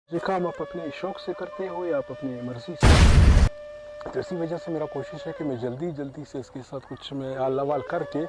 ये काम आप अपने शौक़ से करते हो या आप अपनी मर्ज़ी से? तो इसी वजह से मेरा कोशिश है कि मैं जल्दी से इसके साथ कुछ मैं आल-लवाल करके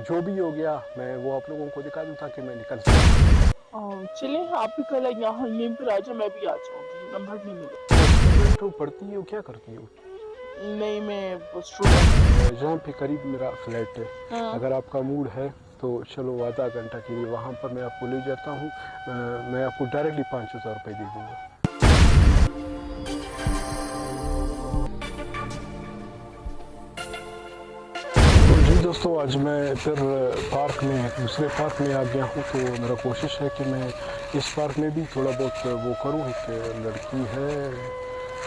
जो भी हो गया मैं वो आप लोगों को दिखा दूँ ताकि मैं निकल सकूँ। चलें आप भी कल यहाँ यहीं पर आ जाओ, मैं भी आ जाऊँगी, नंबर नहीं मिला। स्टूडेंट हो, पढ़ती हो, क्या करती हो? नहीं मैं स्टूडेंट। जहाँ पे करीब मेरा फ्लैट है, हाँ अगर आपका मूड है तो चलो आधा घंटा के लिए वहाँ पर मैं आपको ले जाता हूँ। मैं आपको डायरेक्टली 5,000 रुपये दे दूँगा। जी दोस्तों, आज मैं फिर पार्क में दूसरे पार्क में आ गया हूँ। तो मेरा कोशिश है कि मैं इस पार्क में भी थोड़ा बहुत वो करूँ। एक लड़की है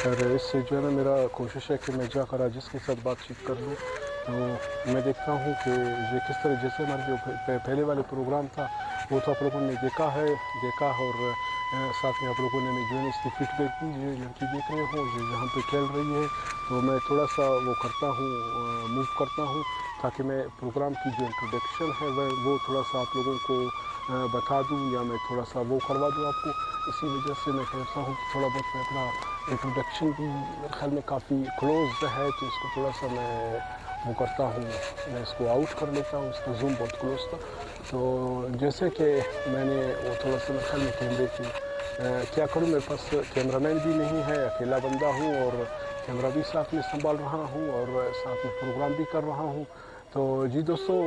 और इससे जो है ना मेरा कोशिश है कि मैं जाकर आज इसके साथ बातचीत कर लूँ। तो मैं देखता हूँ कि ये किस तरह, जैसे हमारे जो पहले वाले प्रोग्राम था वो तो आप लोगों ने देखा और साथ में आप लोगों ने जो है इसकी फीडबैक दी। ये लड़की देख रहे हो ये यहाँ पे खेल रही है, तो मैं थोड़ा सा वो करता हूँ, मूव करता हूँ ताकि मैं प्रोग्राम की जो इंट्रोडक्शन है वो थोड़ा सा आप लोगों को बता दूँ या मैं थोड़ा सा वो करवा दूँ आपको। इसी वजह से मैं कहता हूँ कि थोड़ा बहुत मैं अपना इंट्रोडक्शन भी मेरे ख्याल में काफ़ी क्लोज है, तो इसको थोड़ा सा मैं वो करता हूँ, मैं इसको आउट कर लेता हूँ। इसका जूम बहुत क्लोज था, तो जैसे कि मैंने वो थोड़ा सा मेरे ख्याल में कैमरे की क्या करूँ, मेरे पास कैमरामैन भी नहीं है, अकेला बंदा हूँ और कैमरा भी साथ में संभाल रहा हूँ और साथ में प्रोग्राम भी कर रहा हूँ। तो जी दोस्तों,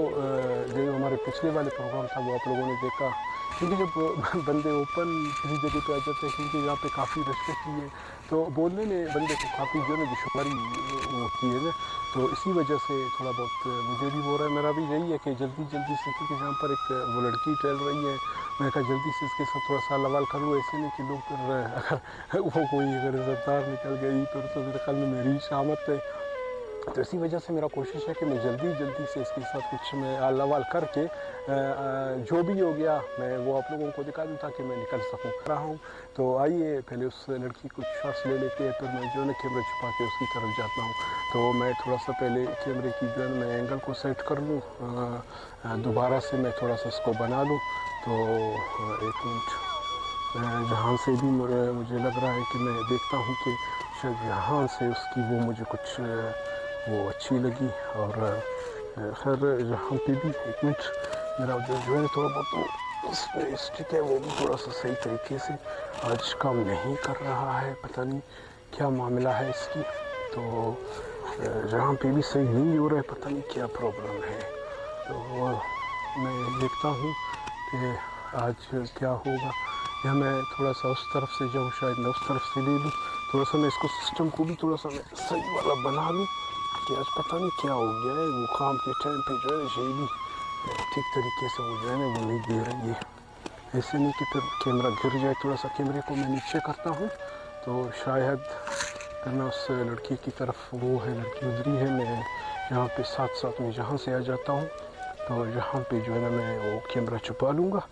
जो हमारे पिछले वाले प्रोग्राम था वो आप लोगों ने देखा, क्योंकि जब बंदे ओपन किसी जगह पे आ जाते हैं, क्योंकि यहाँ पे काफ़ी रिस्पेक्ट भी है, तो बोलने में बंदे को काफ़ी जो है ना दुश्वारी होती है ना। तो इसी वजह से थोड़ा बहुत मुझे भी हो रहा है। मेरा भी यही है कि जल्दी से, क्योंकि यहाँ पर एक वो लड़की चल रही है, मैं कहा जल्दी से इसके साथ थोड़ा सा लवाल करूँ। ऐसे नहीं कि लोग फिर अगर वो कोई अगर रफ्तार निकल गई तो मेरे ख्याल में मेरी शामत है। तो इसी वजह से मेरा कोशिश है कि मैं जल्दी से इसके साथ कुछ मैं आल-लवाल करके जो भी हो गया मैं वो आप लोगों को दिखा दूँ ताकि मैं निकल सकूँ रहा हूँ। तो आइए पहले उस लड़की कुछ शॉट्स ले लेते हैं, फिर मैं जो है ना कैमरा छुपा के उसकी तरफ जाता हूँ। तो मैं थोड़ा सा पहले कैमरे की जो है मैं एंगल को सेट कर लूँ, दोबारा से मैं थोड़ा सा इसको बना लूँ। तो एक मिनट, जहाँ से भी मुझे लग रहा है कि मैं देखता हूँ कि शायद यहाँ से उसकी वो मुझे कुछ वो अच्छी लगी। और खैर यहाँ पे भी एक मिनट, मेरा जो है थोड़ा बहुत इसमें स्टिक है वो भी थोड़ा सा सही तरीके से आज काम नहीं कर रहा है, पता नहीं क्या मामला है इसकी। तो यहाँ पे भी सही नहीं हो रहा है, पता नहीं क्या प्रॉब्लम है। तो मैं देखता हूँ कि आज क्या होगा, या मैं थोड़ा सा उस तरफ से जाऊँ, शायद मैं उस तरफ से ले लूँ। थोड़ा सा मैं इसको सिस्टम को भी थोड़ा सा मैं सही वाला बना लूँ कि आज पता नहीं क्या हो गया है। वो काम के टाइम पे जो है ये भी ठीक तरीके से वो जो है ना वो नहीं दे रही है। ऐसे नहीं कि फिर कैमरा गिर जाए। थोड़ा सा कैमरे को मैं नीचे करता हूँ तो शायद फिर मैं उस लड़की की तरफ, वो है लड़की उधरी है, मैं यहाँ पे साथ में जहाँ से आ जाता हूँ तो यहाँ पे जो है ना मैं वो कैमरा छुपा लूँगा।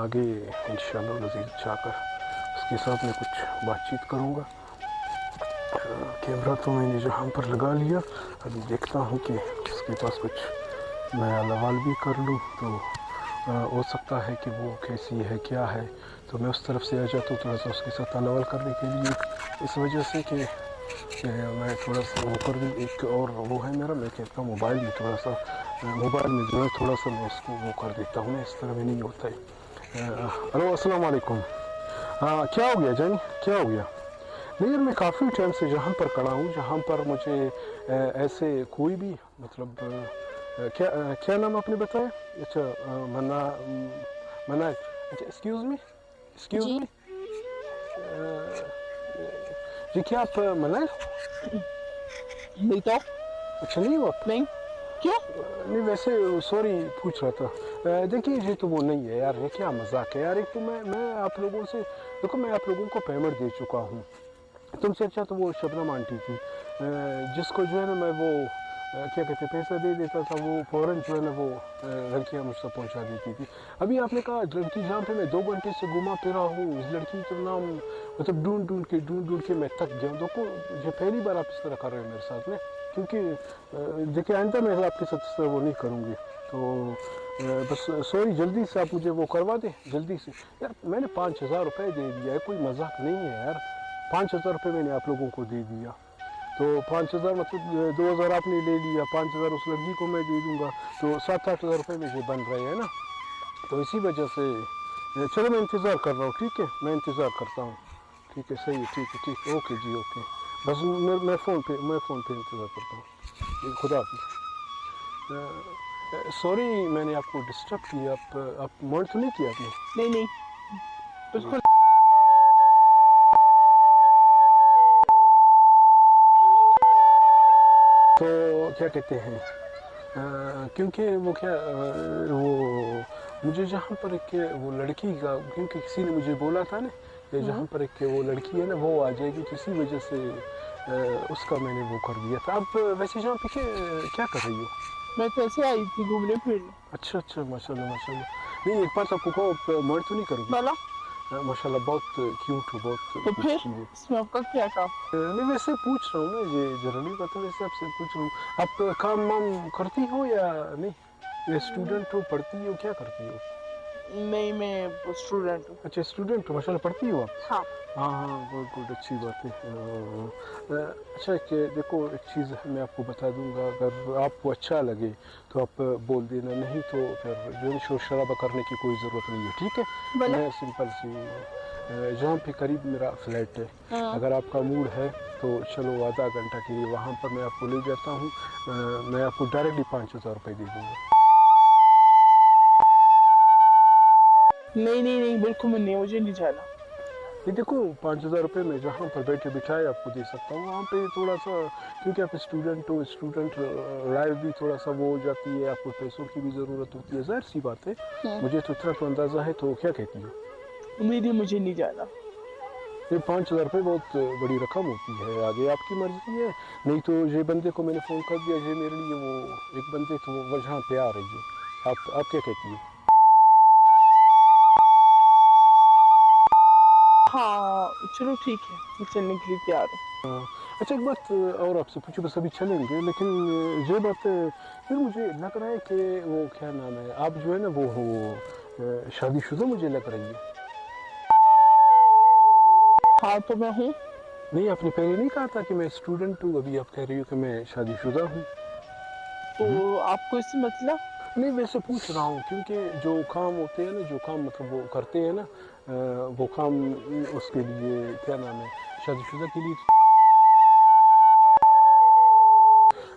आगे इंशाल्लाह नज़ीर जाकर उसके साथ में कुछ बातचीत करूँगा। कैमरा तो मैंने जहाँ पर लगा लिया, अभी देखता हूँ कि उसके पास कुछ मैं लवाल भी कर लूँ। तो हो सकता है कि वो कैसी है क्या है, तो मैं उस तरफ से आ जाता हूँ थोड़ा सा उसके साथ लवाल करने के लिए, इस वजह से कि मैं थोड़ा सा वो कर दूँ। एक और वो है मेरा, मैं कहता हूँ मोबाइल में थोड़ा सा, मोबाइल में जो है थोड़ा सा मैं उसको वो कर देता हूँ ना, इस तरह में नहीं होता है। हेलो अस्सलाम वालेकुम। हाँ क्या हो गया जानी, क्या हो गया? नहीं यार, मैं काफ़ी टाइम से जहाँ पर खड़ा हूँ, जहाँ पर मुझे ऐसे कोई भी मतलब क्या नाम आपने बताया? अच्छा मनाज। अच्छा एक्सक्यूज़ जी मी जी, क्या आप मनाज? नहीं तो अच्छा नहीं हो आप? नहीं क्यों? नहीं वैसे सॉरी पूछ रहा था। देखिए ये तो वो नहीं है यार, ये क्या मजाक है यार। एक तो मैं आप लोगों से, देखो मैं आप लोगों को पेमेंट दे चुका हूँ। तुमसे अच्छा तो वो शबनम आंटी थी, जिसको जो है ना मैं वो क्या कहते हैं पैसा दे देता था, वो फ़ौरन जो है ना वो लड़कियाँ मुझ तक पहुँचा देती थी। अभी आपने कहा लड़की जहाँ पे मैं 2 घंटे से घुमा फिरा हूँ, इस लड़की का नाम मतलब ढूंढ के मैं थक गया हूँ। देखो ये पहली बार आप इस तरह कर रहे हैं मेरे साथ में, क्योंकि देखिए आइंदा मैं आपके साथ इस तरह वो नहीं करूँगी। तो बस सॉरी, जल्दी से आप मुझे वो करवा दें, जल्दी से। यार मैंने 5,000 रुपये दे दिया है, कोई मजाक नहीं है यार। 5,000 रुपये मैंने आप लोगों को दे दिया, तो 5,000 मतलब 2,000 आपने ले लिया, 5,000 उस लड़की को मैं दे दूंगा, तो 7-8 हज़ार रुपये मुझे बन रहे हैं ना। तो इसी वजह से चलो मैं इंतज़ार कर रहा हूँ, ठीक है, मैं इंतज़ार करता हूँ। ठीक है, सही है, ठीक है, ओके जी, ओके। बस मैं फ़ोन पे इंतज़ार करता हूँ। खुदा हाफिज़। सॉरी मैंने आपको डिस्टर्ब किया, आप माइंड तो नहीं किया आपने? नहीं बिल्कुल। तो क्या कहते हैं, क्योंकि वो क्या वो मुझे जहाँ पर एक वो लड़की का, क्योंकि किसी ने मुझे बोला था ना कि जहाँ पर एक वो लड़की है ना वो आ जाएगी, तो इसी वजह से उसका मैंने वो कर दिया था। आप वैसे जहाँ पे क्या कर रही हो? मैं कैसे आई थी घूमने फिरने। अच्छा, माशाल्लाह माशाल्लाह। नहीं, एक बात आपको कहो, मर्द तो नहीं करोगे? बोला माशाल्लाह, बहुत क्यूट हो, बहुत तो फिर अच्छी हो। इसमें आपका क्या काम? नहीं वैसे पूछ रहा हूँ ना, ये जनरली बात है, वैसे आपसे पूछ रहा हूँ। आप काम वाम करती हो या नहीं? ये स्टूडेंट हो, पढ़ती हो, क्या करती हो? नहीं, मैं स्टूडेंट हूँ। अच्छा, स्टूडेंट हो, माशाल्लाह, पढ़ती हो आप? हाँ। हाँ, बहुत अच्छी बात है। अच्छा कि देखो, एक चीज़ मैं आपको बता दूंगा, अगर आपको अच्छा लगे तो आप बोल देना, नहीं तो फिर जो है शोर शराबा करने की कोई ज़रूरत नहीं है, ठीक है? मैं सिंपल सी जहाँ पे करीब मेरा फ्लैट है, अगर आपका मूड है तो चलो आधा घंटा के लिए वहाँ पर मैं आपको ले जाता हूँ। मैं आपको डायरेक्टली 5,000 रुपये दे दूँगा। नहीं बिल्कुल नहीं, मुझे नहीं जाना। ये देखो, 5,000 रुपये में जहाँ पर बैठे बिठाए आपको दे सकता हूँ, वहाँ पे थोड़ा सा, क्योंकि आप स्टूडेंट हो, स्टूडेंट लाइफ भी थोड़ा सा वो हो जाती है, आपको पैसों की भी ज़रूरत होती है, जाहिर सी बात है। मुझे तो इतना तो अंदाज़ा है, तो क्या कहती हो? मुझे नहीं जाना। ये 5,000 रुपये बहुत बड़ी रकम होती है, आगे आपकी मर्जी है। नहीं तो ये बंदे को मैंने फ़ोन कर दिया, ये मेरे लिए वो एक बंदे तो वो वजह पे आ रही है, आप क्या कहती हो? हाँ चलो ठीक है, मैं चलने के लिए तैयार हूँ। अच्छा, एक बात और आपसे पूछो, बस अभी चलेंगे, लेकिन ये बात फिर मुझे लग रहा है कि वो क्या नाम है, आप जो है ना वो हो शादीशुदा मुझे लग रही है। हाँ तो मैं हूँ। नहीं, आपने पहले नहीं कहा था कि मैं स्टूडेंट हूँ, अभी आप कह रही हो कि मैं शादीशुदा हूँ। तो आपको इससे मतलब? नहीं, वैसे पूछ रहा हूँ, क्योंकि जो काम होते हैं ना, जो काम मतलब वो करते हैं ना, वो काम उसके लिए क्या नाम है, शादीशुदा के लिए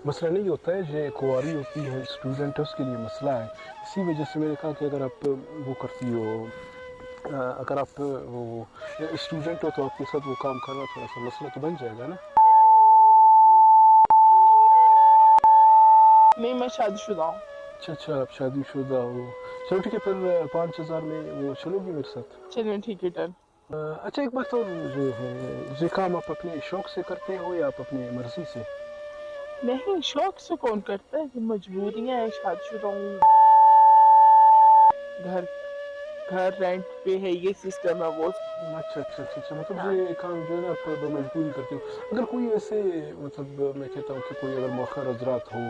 मसला नहीं होता है, जो कुंवारी होती है, स्टूडेंट है, उसके लिए मसला है। इसी वजह से मैंने कहा कि अगर आप वो करती हो, अगर आप वो स्टूडेंट हो तो आपके साथ वो काम करना थोड़ा सा मसला तो बन जाएगा ना। नहीं, मैं शादीशुदा हूँ। अच्छा, आप शादीशुदा हो, चलो ठीक है, फिर 5,000 में वो चलोगी मेरे साथ? चलिए ठीक है, डन। अच्छा, एक बात और, जो है ये काम आप अपने शौक से करते हो या आप अपनी मर्जी से? नहीं, शौक से कौन करता है, मजबूरियाँ है, शादीशुदा हूँ, घर रेंट पे है, ये सिस्टम है वो। अच्छा, मतलब ये काम जो है ना आप मजबूरी करते हो। अगर कोई ऐसे, मतलब मैं कहता हूँ कि कोई अगर मौखर हजरात हो,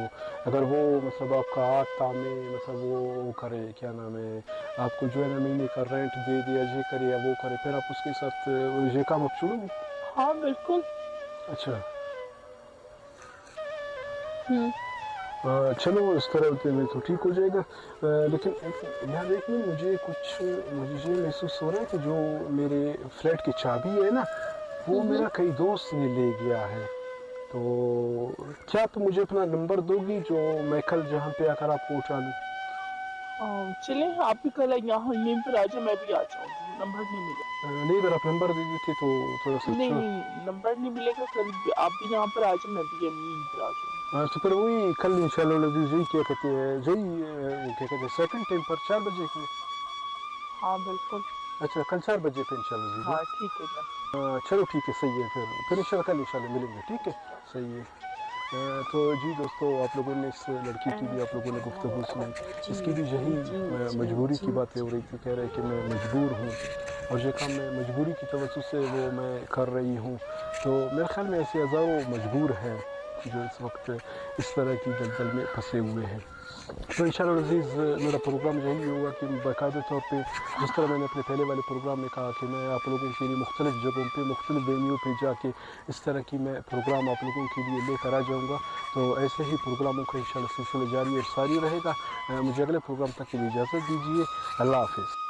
अगर वो मतलब आपका हाथ तामे, मतलब वो करे, क्या नाम है, आपको जो है ना महीने का रेंट दे दिया, ये करे या वो करे, फिर आप उसके साथ ये काम आप छोड़ोगे? हाँ बिल्कुल। अच्छा, चलो इस तरह से में तो ठीक हो जाएगा। लेकिन यार देखिए, मुझे महसूस हो रहा है कि जो मेरे फ्लैट की चाबी है ना, वो मेरा कई दोस्त ने ले गया है। तो क्या तुम मुझे अपना नंबर दोगी, जो मैं कल जहाँ पे आकर आपको उठा लूँ? चलिए, आप भी कल यहाँ यहीं पर आ जाओ, मैं भी आ जाऊँगी। नंबर नहीं मिलेगा। नहीं, अगर आप नंबर दे देते तो थोड़ा सा अच्छा। नहीं, नंबर नहीं मिलेगा। कल आप भी यहाँ पर आ जाओ, मैं भी यहीं पर आ जाऊँगी। हाँ, तो फिर वही कल इंशाल्लाह यही क्या कहते हैं, क्या कहते हैं, सेकंड टाइम पर 4 बजे के। हाँ बिल्कुल। अच्छा, कल 4 बजे पे इंशाल्लाह जी। हाँ ठीक है ना। चलो ठीक है, सही है, फिर इंशाल्लाह कल इंशाल्लाह मिलेंगे, ठीक है, सही है। तो जी दोस्तों, आप लोगों ने इस लड़की की भी आप लोगों ने गुफ्तगू सुनी, इसकी भी यही मजबूरी की बातें हो रही थी, कह रहे कि मैं मजबूर हूँ और ये काम मैं मजबूरी की तवज्जो से वो मैं कर रही हूँ। तो मेरे ख्याल में ऐसे हज़ारों मजबूर हैं जो इस वक्त इस तरह की दलदल में फंसे हुए हैं। تو इंशाअल्लाह अज़ीज़ मेरा प्रोग्राम यही होगा कि बाकायदा तौर पे जिस तरह मैंने अपने पहले वाले प्रोग्राम में कहा कि मैं आप लोगों के लिए मुख्तलिफ़ जगहों पे मुख्तलिफ़ वेन्यू पे जाके इस तरह की मैं प्रोग्राम आप लोगों के लिए लेकर आ जाऊँगा। तो ऐसे ही प्रोग्रामों का इंशाअल्लाह सिलसिला जारी और सारी रहेगा। मुझे अगले प्रोग्राम तक के लिए इजाज़त दीजिए। अल्लाह हाफ़िज़।